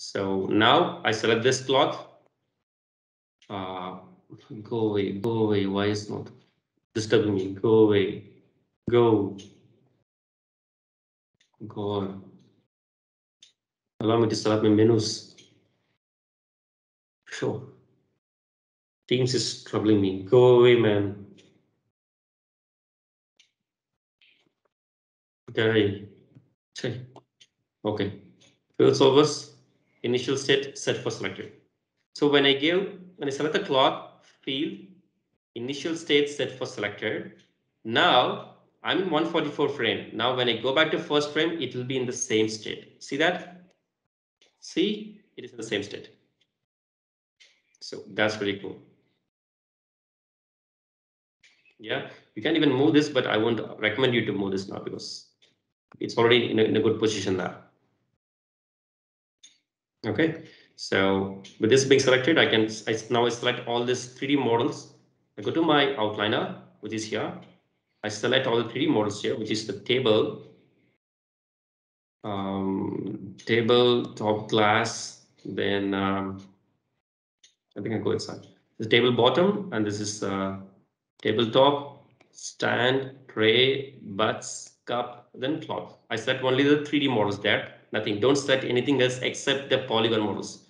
So now I select this cloth. Go away. Why is not disturbing me? Go away. Go. God. Allow me to select my menus. Sure. Teams is troubling me. Go away, man. Okay. Okay. Field solvers. Initial state set for selected. So when I select the clock field, initial state set for selected. Now I'm in 144 frame. Now when I go back to first frame, it will be in the same state. See that? See, it is in the same state. So that's pretty cool. Yeah, you can even move this, but I won't recommend you to move this now because it's already in a good position now. Okay, so with this being selected, now I select all these 3D models. I go to my outliner, which is here. I select all the 3D models here, which is the table, top glass, then I think I go inside. The table bottom, and this is tabletop, stand, tray, butts, cup, then cloth. I select only the 3D models there. Nothing. Don't select anything else except the polygon models.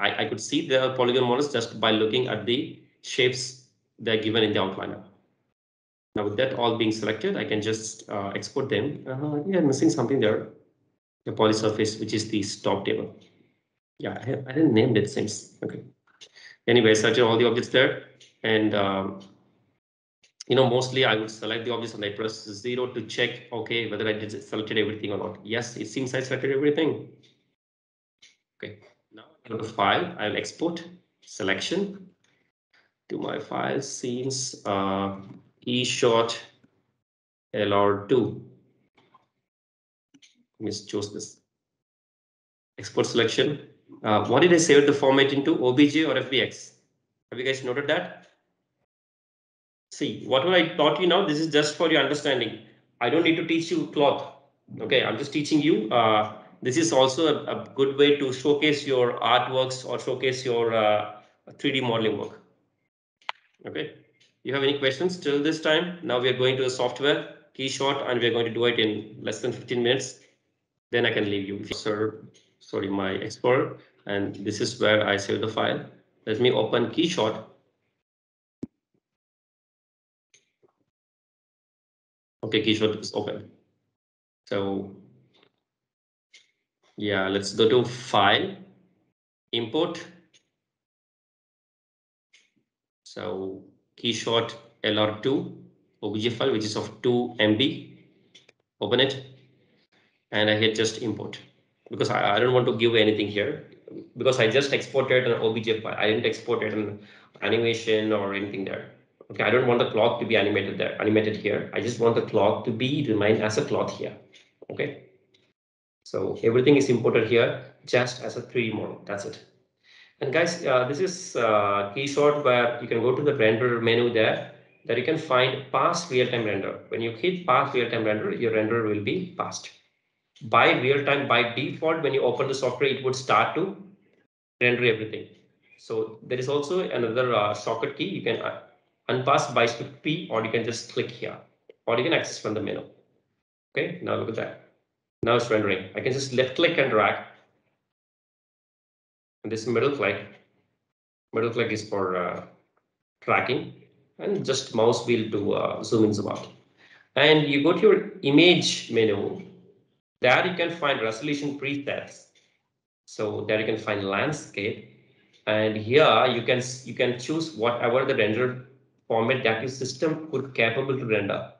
I could see the polygon models just by looking at the shapes they're given in the outliner. Now with that all being selected, I can just export them. I think I'm missing something there. The poly surface, which is the stop table. Yeah, I didn't name it since. Okay. Anyway, search all the objects there, and mostly I would select the objects and I press 0 to check, okay, whether I did selected everything or not. Yes, it seems I selected everything. Okay, now I go to file, I'll export selection to my file scenes, Keyshot LR2. Let me choose this. Export selection. What did I save the format into? OBJ or FBX? Have you guys noted that? See, whatever I taught you now, this is just for your understanding. I don't need to teach you cloth. Okay, I'm just teaching you. This is also a good way to showcase your artworks or showcase your 3D modeling work. Okay, you have any questions till this time? Now we are going to the software, Keyshot, and we are going to do it in less than 15 minutes. Then I can leave you. Sorry, my Explorer, and this is where I save the file. Let me open Keyshot. Okay, Keyshot is open. So yeah, let's go to File, Import. So Keyshot LR2 OBJ file, which is of 2 MB. Open it, and I hit just import because I don't want to give anything here because I just exported an OBJ file. I didn't export it an animation or anything there. Okay, I don't want the clock to be animated here. I just want the clock to remain as a clock here. Okay, so everything is imported here just as a 3D model. That's it. And guys, this is Keyshot where you can go to the render menu there. That you can find past real-time render. When you hit past real-time render, your render will be past. By real-time, by default, when you open the software, it would start to render everything. So there is also another shortcut key. You can unpass by shift P, or you can just click here, or you can access from the menu. Okay, now look at that. Now it's rendering. I can just left click and drag. And this middle click is for tracking, and just mouse wheel to zoom in, zoom out. And you go to your image menu. There you can find resolution presets. So there you can find landscape, and here you can choose whatever the render format that your system could capable to render.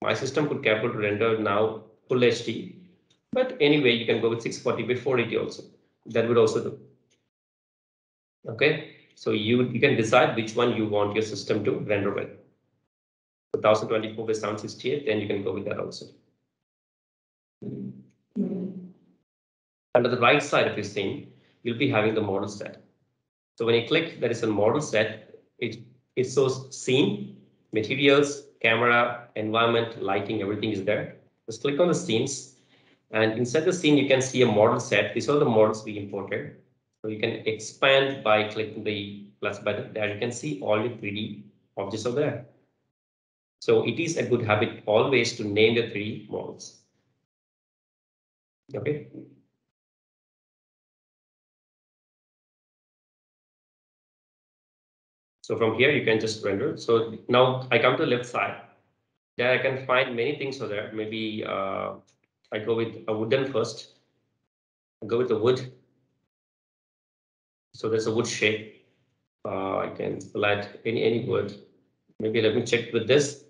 My system could capable to render now full HD, but anyway you can go with 640 by 480 also. That would also do. Okay, so you can decide which one you want your system to render with. 1024 by 768, then you can go with that also. Under the right side of your scene, you'll be having the model set. So when you click, there is a model set. It shows scene, materials, camera, environment, lighting, everything is there. Just click on the scenes. And inside the scene, you can see a model set. These are the models we imported. So you can expand by clicking the plus button. There you can see all the 3D objects are there. So it is a good habit always to name the 3D models. Okay. So from here you can just render. So now I come to the left side. There I can find many things over there. Maybe I go with a wooden first. I go with the wood. So there's a wood shape. I can select any wood. Maybe let me check with this.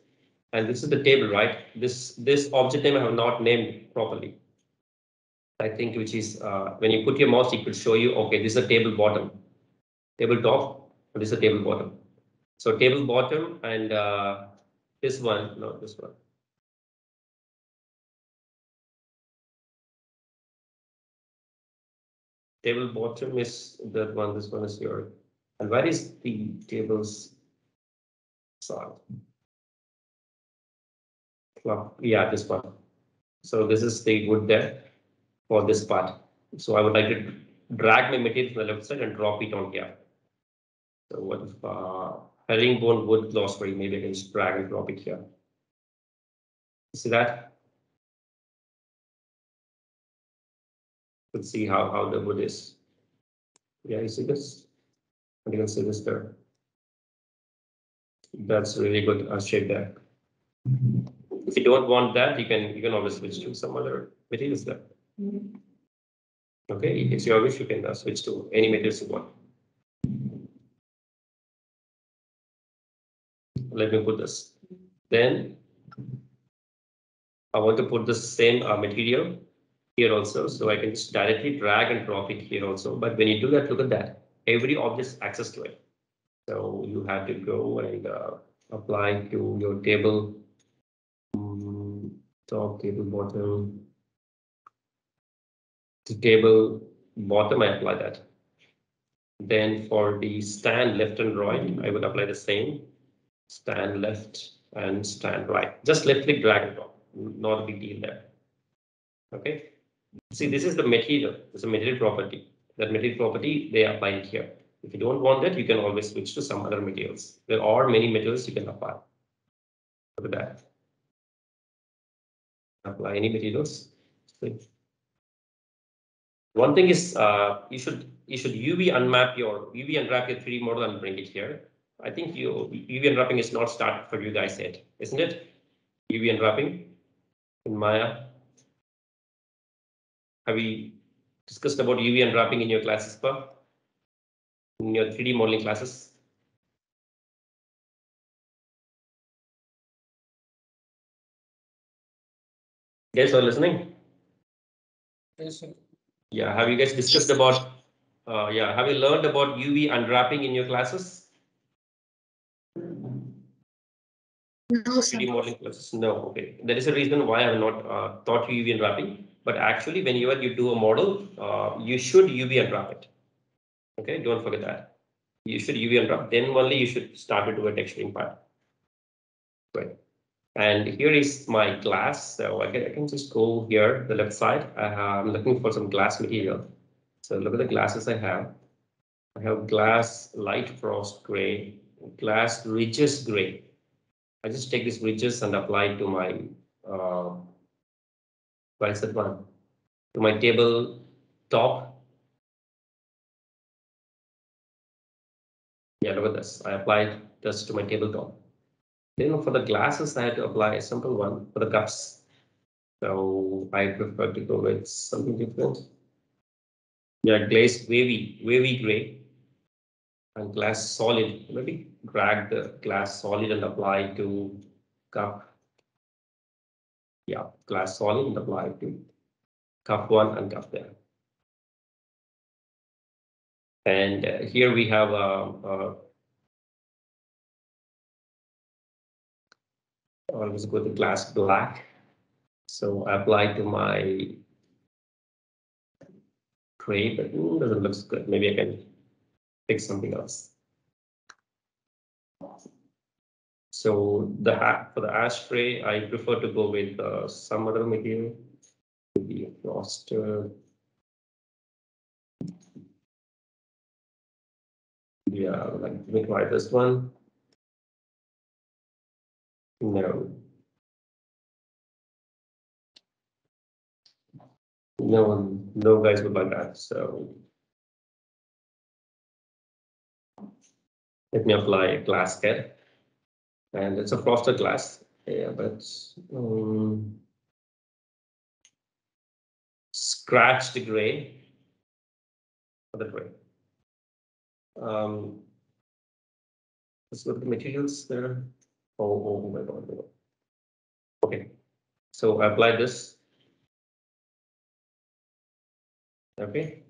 And this is the table, right? This object name I have not named properly. I think which is when you put your mouse, it could show you, okay, this is a table bottom, table top, or this is a table bottom. So table bottom and this one, no, this one. Table bottom is that one, this one is your, and where is the table's side? Yeah, this one. So this is the wood there for this part. So I would like to drag my material from the left side and drop it on here. So what if herringbone wood glossary? Maybe I can just drag and drop it here. See that? Let's see how the wood is. Yeah, you see this? And you can see this there. That's really good shape there. If you don't want that, you can always switch to some other materials there. Okay, it's your wish. You can switch to any materials you want. Let me put this. Then I want to put the same material here also, so I can just directly drag and drop it here also. But when you do that, look at that. Every object has access to it. So you have to go and apply to your table, top, table, bottom. To table bottom, I apply that. Then for the stand left and right, I would apply the same. Stand left and stand right. Just left click, drag and drop. Not a big deal there. Okay. See, this is the material. It's a material property. That material property, they apply it here. If you don't want that, you can always switch to some other materials. There are many materials you can apply. Look at that. Apply any materials. One thing is you should UV unwrap your 3D model and bring it here. I think UV unwrapping is not started for you guys yet, isn't it? UV unwrapping in Maya. Have we discussed about UV unwrapping in your classes, pa? In your 3D modeling classes? Guys are listening? Yes, sir. Yeah, have you guys discussed about, yeah, have you learned about UV unwrapping in your classes? No, sir. 3D modeling classes? No, okay. There is a reason why I have not taught you UV unwrapping, but actually whenever you do a model, you should UV unwrap it. Okay, don't forget that. You should UV unwrap, then only you should start to do a texturing part. Right. And here is my glass. So I can just go here, the left side. I'm looking for some glass material. So look at the glasses I have. I have glass light frost gray, glass ridges gray. I just take these ridges and apply to my what is that one? To my table top. Yeah, look at this. I applied this to my tabletop. Then for the glasses, I had to apply a simple one for the cups. So I prefer to go with something different. Yeah, glazed wavy gray and glass solid. Maybe drag the glass solid and apply to cup. Yeah, glass solid and apply to cup one and cup there. And here we have always go to glass black. So I apply to my gray, but doesn't look good. Maybe I can pick something else. So for the ashtray, I prefer to go with some other material. Maybe a cluster. Yeah, like let me try this one. No. No guys would like that. So let me apply a glass here. And it's a frosted glass. Yeah, but scratch the gray for the gray. Let's look at the materials there. Oh my God. Okay, so I applied this. Okay,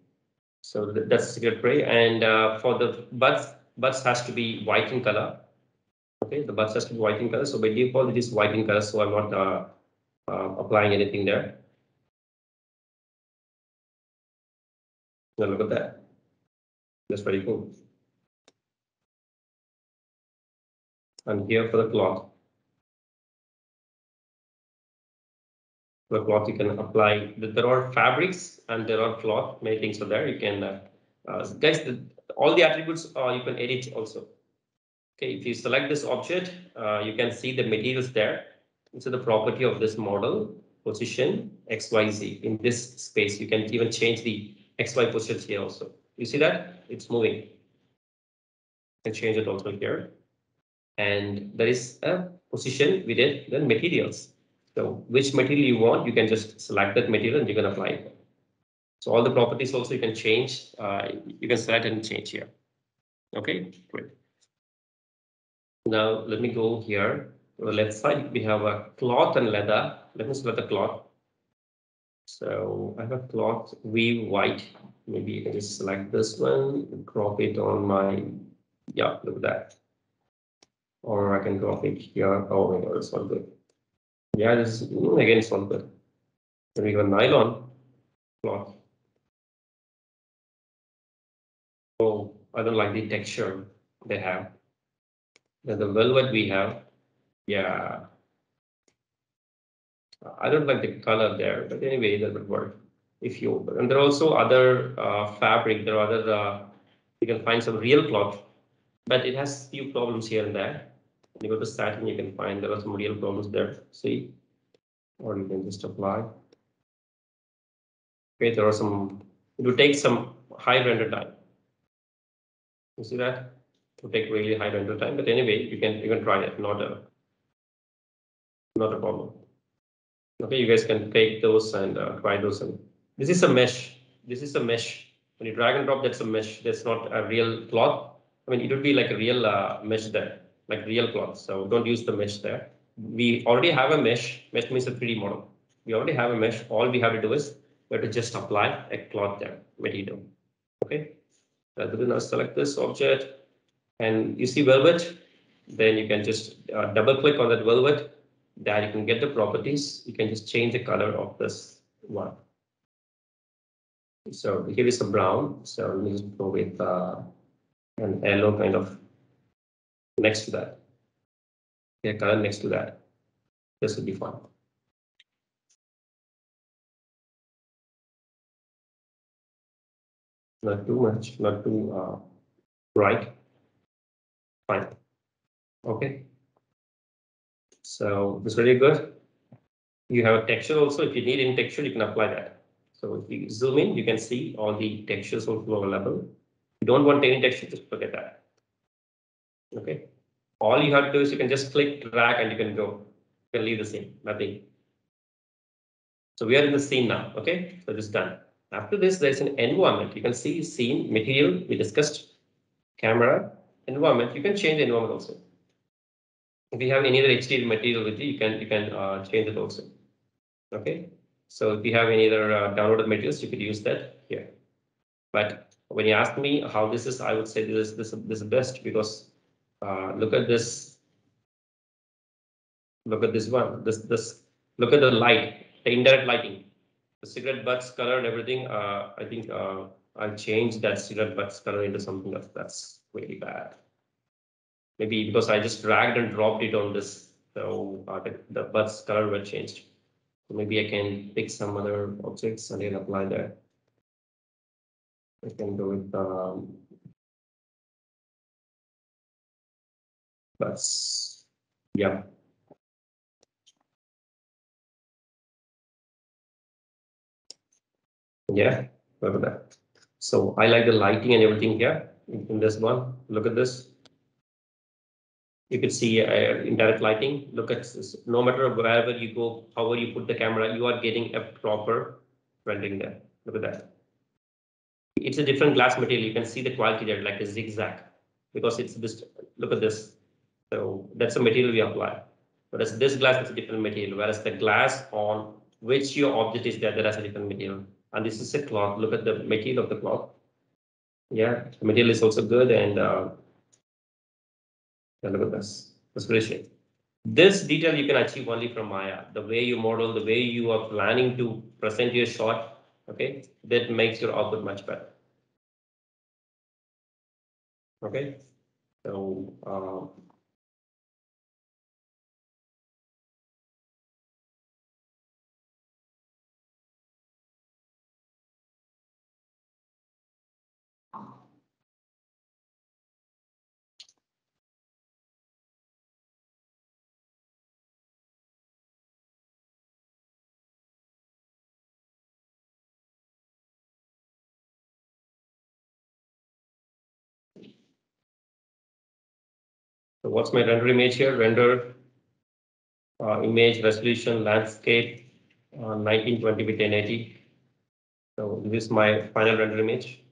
so that's secret gray. And for the buds has to be white in color. Okay, the buds has to be white in color. So by default, it is white in color. So I'm not applying anything there. Now look at that. That's very cool. And here for the cloth. The cloth you can apply. There are fabrics and there are cloth. Many things are there. You can, guys, all the attributes you can edit also. Okay, if you select this object, you can see the materials there. So the property of this model, position XYZ in this space. You can even change the XY positions here also. You see that? It's moving. You can change it also here. And there is a position with it, then materials. So which material you want, you can just select that material and you can apply it. So all the properties also you can change. You can select and change here. Okay, great. Now let me go here. On the left side, we have a cloth and leather. Let me select the cloth. So I have a cloth weave white. Maybe you can just select this one, crop it on my, yeah, look at that. Or I can crop it here. Oh my God, it's not good. Yeah, this is again it's not good. Then we have a nylon cloth. Oh, I don't like the texture they have. Then the velvet we have. Yeah, I don't like the color there, but anyway, that would work if you. And there are also other fabric. There are other. You can find some real cloth, but it has few problems here and there. When you go to satin, you can find there are some real problems there. See, or you can just apply. Okay, there are some. It will take some high render time. You see that? It will take really high render time, but anyway, you can try it. Not a problem. Okay, you guys can take those and try those. And this is a mesh. This is a mesh. When you drag and drop, that's a mesh. That's not a real cloth. I mean, it would be like a real mesh there, like real cloth. So don't use the mesh there. We already have a mesh. Mesh means a 3D model. We already have a mesh. All we have to do is we have to just apply a cloth there, material. Okay. Now select this object, and you see velvet. Then you can just double click on that velvet. There you can get the properties. You can just change the color of this one. So here is a brown. So let me just go with an yellow kind of next to that. Yeah, color next to that. This would be fine. Not too much, not too bright. Fine. Okay. So this is really good. You have a texture also. If you need any texture, you can apply that. So if you zoom in, you can see all the textures also available. If you don't want any texture, just forget that. Okay. All you have to do is you can just click, drag, and you can go. You can leave the scene, nothing. So we are in the scene now. Okay. So this is done. After this, there's an environment. You can see scene, material, we discussed, camera, environment. You can change the environment also. If you have any other HDR material with you, you can change it also. Okay. So if you have any other downloaded materials, you could use that here. But when you ask me how this is, I would say this is best because look at this. Look at this one. This look at the light, the indirect lighting, the cigarette butts color and everything. I think I'll change that cigarette butts color into something else. That's really bad. Maybe because I just dragged and dropped it on this, so the butts color were changed. So maybe I can pick some other objects and then apply that. I can do it. That's yeah. Yeah, look at that. So I like the lighting and everything here in this one. Look at this. You can see indirect lighting. Look at this. No matter wherever you go, however you put the camera, you are getting a proper rendering there. Look at that. It's a different glass material. You can see the quality there, like a zigzag, because it's this. Look at this. So that's the material we apply. Whereas this glass is a different material. Whereas the glass on which your object is there, that has a different material. And this is a cloth. Look at the material of the cloth. Yeah, the material is also good, and yeah, look at this. That's very shit. This detail you can achieve only from Maya. The way you model, the way you are planning to present your shot, okay, that makes your output much better. Okay, so so what's my render image here? Render image resolution landscape 1920 by 1080. So this is my final render image.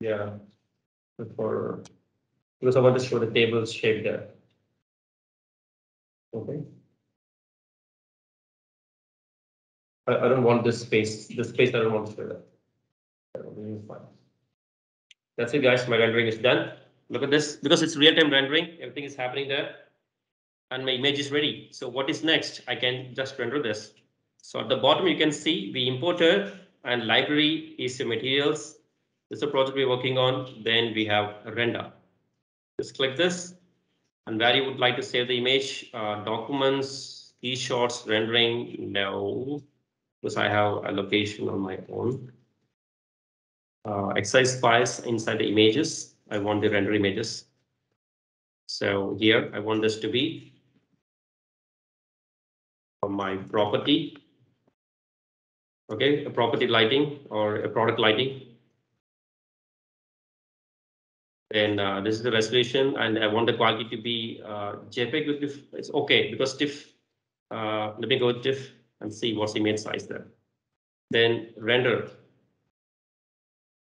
Yeah, for because I want to show the table shape there. Okay. I don't want this space. This space I don't want to show that. Fine. That's it, guys. My rendering is done. Look at this. Because it's real-time rendering, everything is happening there, and my image is ready. So what is next? I can just render this. So at the bottom, you can see we imported and library is the materials. This is a project we're working on. Then we have render. Just click this, and where you would like to save the image, documents, Keyshots, rendering. No, because I have a location on my own. Exercise files inside the images. I want the render images. So here I want this to be my property. Okay, a property lighting or a product lighting. And this is the resolution, and I want the quality to be JPEG with TIFF. It's okay because TIFF. Let me go to TIFF and see what's the image size there. Then render.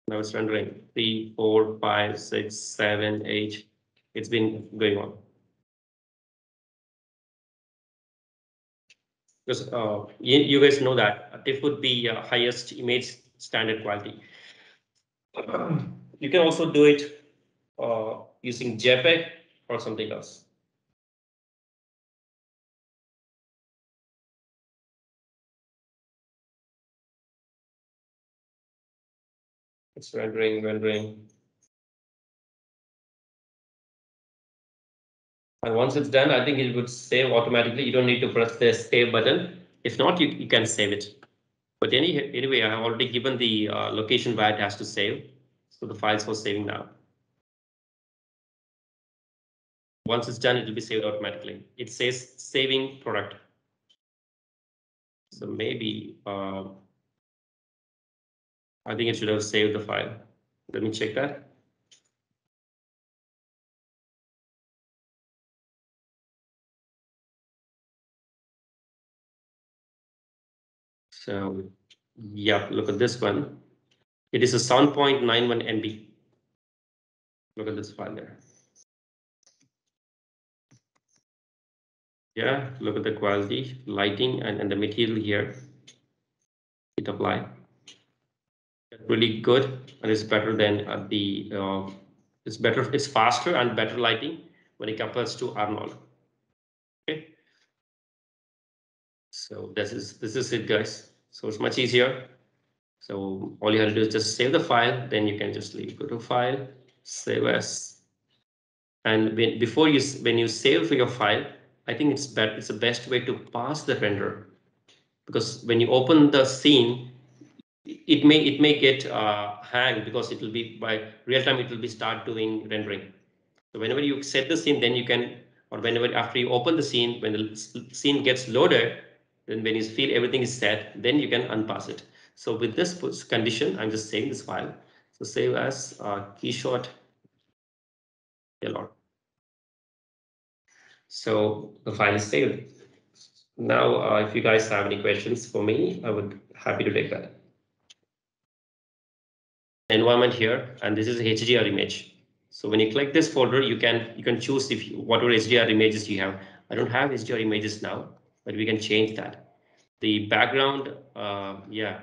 Now it's rendering 3, 4, 5, 6, 7, 8. It's been going on. Because you guys know that TIFF would be highest image standard quality. You can also do it using JPEG or something else. It's rendering. And once it's done, I think it would save automatically. You don't need to press the save button. If not, you can save it. But anyway, I have already given the location where it has to save. So the files for saving now. Once it's done, it will be saved automatically. It says saving product. So maybe I think it should have saved the file. Let me check that. So yeah, look at this one. It is a 7.91 MB. Look at this file there. Yeah, look at the quality, lighting, and the material here. It apply. Really good, and it's better than the. It's better. It's faster and better lighting when it compares to Arnold. Okay, so this is it, guys. So it's much easier. So all you have to do is just save the file. Then you can just leave. Go to File, Save As, and when you save your file, I think it's the best way to pass the render, because when you open the scene, it may get hang, because it will be by real time, it will be start doing rendering. So whenever you set the scene, then you can, or whenever after you open the scene, when the scene gets loaded, then when you feel everything is set, then you can unpass it. So with this condition, I'm just saving this file. So save as Keyshot Lighting. So the file is saved. Now, if you guys have any questions for me, I would happy to take that. Environment here, and this is HDR image. So when you click this folder, you can choose if whatever HDR images you have. I don't have HDR images now, but we can change that. The background, yeah,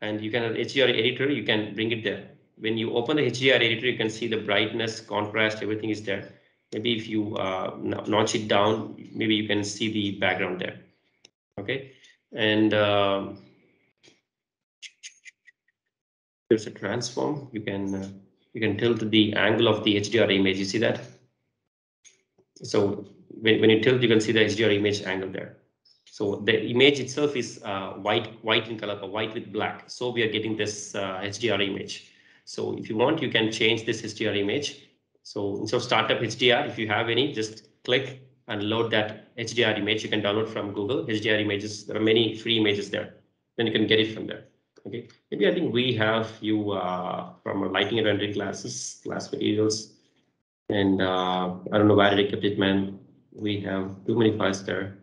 and you can have HDR editor. You can bring it there. When you open the HDR editor, you can see the brightness, contrast, everything is there. Maybe if you notch it down, maybe you can see the background there. Okay, and there's a transform. You can tilt the angle of the HDR image. You see that? So when you tilt, you can see the HDR image angle there. So the image itself is white in color, or white with black. So we are getting this HDR image. So if you want, you can change this HDR image. So instead of startup HDR, if you have any, just click and load that HDR image. You can download from Google HDR images. There are many free images there. Then you can get it from there. Okay. Maybe I think we have you from our lighting and rendering class materials. And I don't know where I kept it, man. We have too many files there.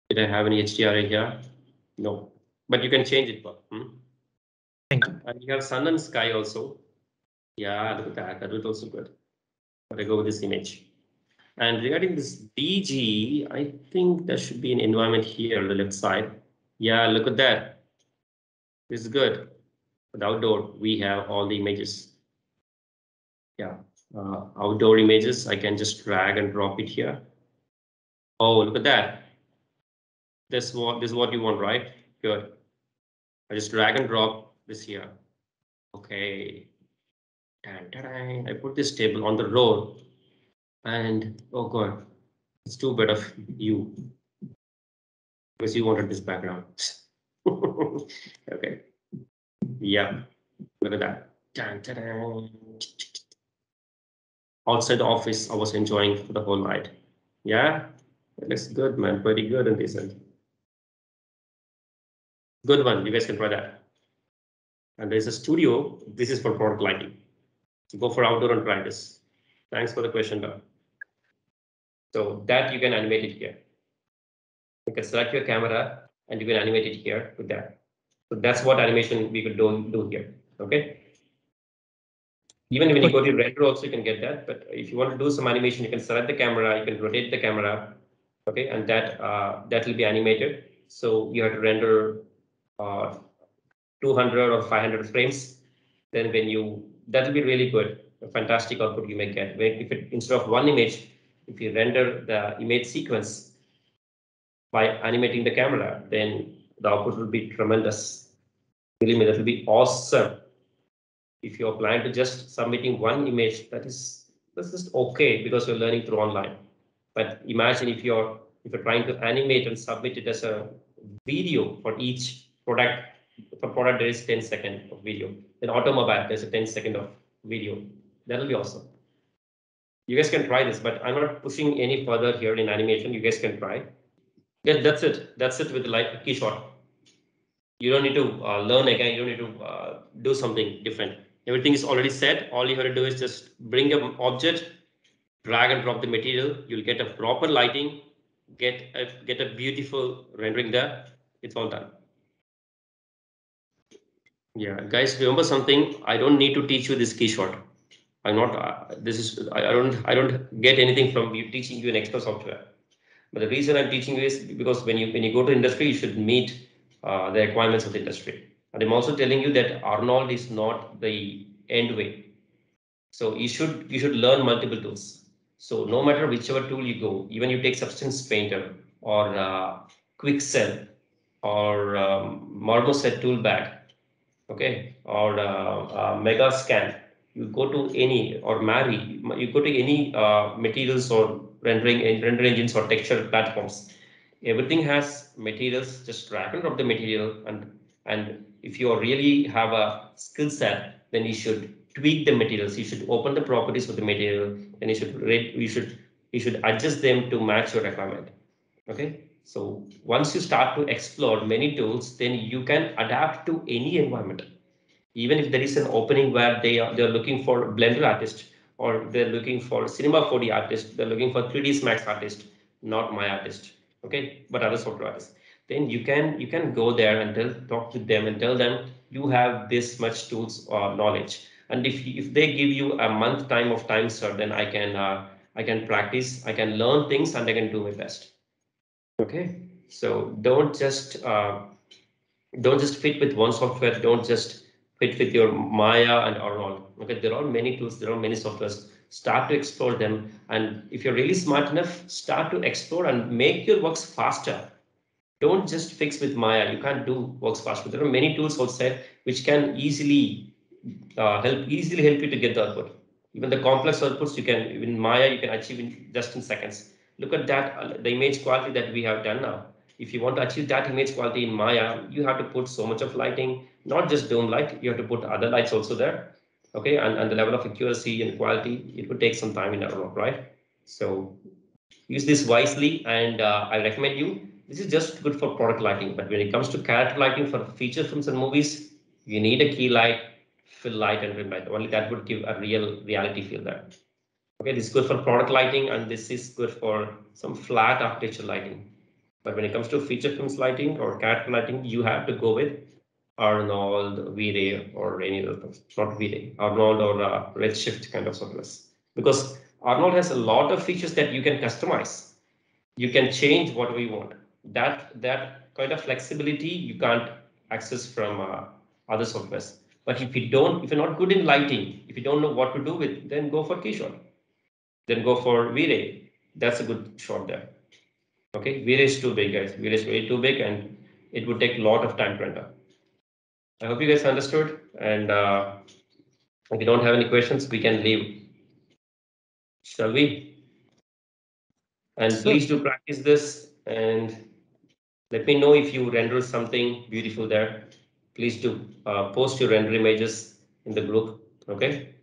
Did I have any HDR here? No. But you can change it, Bob. Thank you. And you have sun and sky also. Yeah, look at that. That was also good. But I go with this image. And regarding this BG, I think there should be an environment here on the left side. Yeah, look at that. This is good. But outdoor, we have all the images. Yeah, outdoor images. I can just drag and drop it here. Oh, look at that. This is what you want, right? Good. I just drag and drop this here. Okay. I put this table on the road, and oh god, it's too bad of you, because you wanted this background. Okay. Yeah. Look at that. Outside the office, I was enjoying for the whole night. Yeah. It looks good, man. Pretty good and decent. Good one. You guys can try that. And there's a studio. This is for product lighting. So go for outdoor and try this. Thanks for the question, Doc. So that you can animate it here. You can select your camera and you can animate it here with that. So that's what animation we could do here. Okay. Even when you go to render also, you can get that. But if you want to do some animation, you can select the camera, you can rotate the camera. Okay, and that will be animated. So you have to render 200 or 500 frames. Then that will be really good. A fantastic output you may get. If instead of one image, if you render the image sequence by animating the camera, then the output will be tremendous. Believe me, that will be awesome. If you're planning to just submitting one image, that's just okay, because you're learning through online. But imagine if you're trying to animate and submit it as a video for each product. For product, there is 10 seconds of video. In automobile, there's a 10-second of video. That'll be awesome. You guys can try this, but I'm not pushing any further here in animation. You guys can try. Yeah, that's it. That's it with the light Keyshot. You don't need to learn again. You don't need to do something different. Everything is already set. All you have to do is just bring an object, drag and drop the material. You'll get a proper lighting, get a beautiful rendering there. It's all done. Yeah, guys, remember something. I don't need to teach you this Keyshot. I'm not. This is. I don't get anything from you teaching you an extra software. But the reason I'm teaching you is because when you go to industry, you should meet the requirements of the industry. And I'm also telling you that Arnold is not the end way. So you should learn multiple tools. So no matter whichever tool you go, even you take Substance Painter or Quicksell or Marmoset tool bag, okay, or Mega Scan, you go to any or Mari, you go to any materials or render engines or texture platforms. Everything has materials. Just drag and drop the material, and if you really have a skill set, then you should tweak the materials. You should open the properties of the material, and you should adjust them to match your requirement. Okay, so once you start to explore many tools, then you can adapt to any environment. Even if there is an opening where they're looking for blender artist, or they're looking for cinema 4D artist, they're looking for 3ds max artist, not my artist, okay, but other software artists, then you can go there and talk to them and tell them you have this much tools or knowledge. And if they give you a month time of time, sir, then I can practice, I can learn things, and I can do my best. Okay, so don't just fit with one software. Don't just fit with your Maya and Arnold. Okay, there are many tools, there are many softwares. Start to explore them, and if you're really smart enough, start to explore and make your works faster. Don't just fix with Maya. You can't do works faster. There are many tools outside which can easily help you to get the output. Even the complex outputs you can in Maya you can achieve in just in seconds. Look at that, the image quality that we have done now. If you want to achieve that image quality in Maya, you have to put so much of lighting, not just dome light. You have to put other lights also there. Okay, and the level of accuracy and quality, it would take some time in our work, right? So use this wisely, and I recommend you. This is just good for product lighting, but when it comes to character lighting for feature films and movies, you need a key light, fill light, and rim light. Only that would give a real reality feel there. Okay, this is good for product lighting, and this is good for some flat architecture lighting. But when it comes to feature films lighting or character lighting, you have to go with Arnold, V-Ray, or any other, not V-Ray, Arnold or Redshift kind of softwares. Because Arnold has a lot of features that you can customize. You can change whatever you want. That kind of flexibility you can't access from other softwares. But if you're not good in lighting, if you don't know what to do with, then go for Keyshot. Then go for V-Ray. That's a good shot there. Okay, V-Ray is too big, guys. V-Ray is way too big, and it would take a lot of time to render. I hope you guys understood. And if you don't have any questions, we can leave. Shall we? And Sure. please do practice this, and let me know if you render something beautiful there. Please do post your render images in the group. Okay.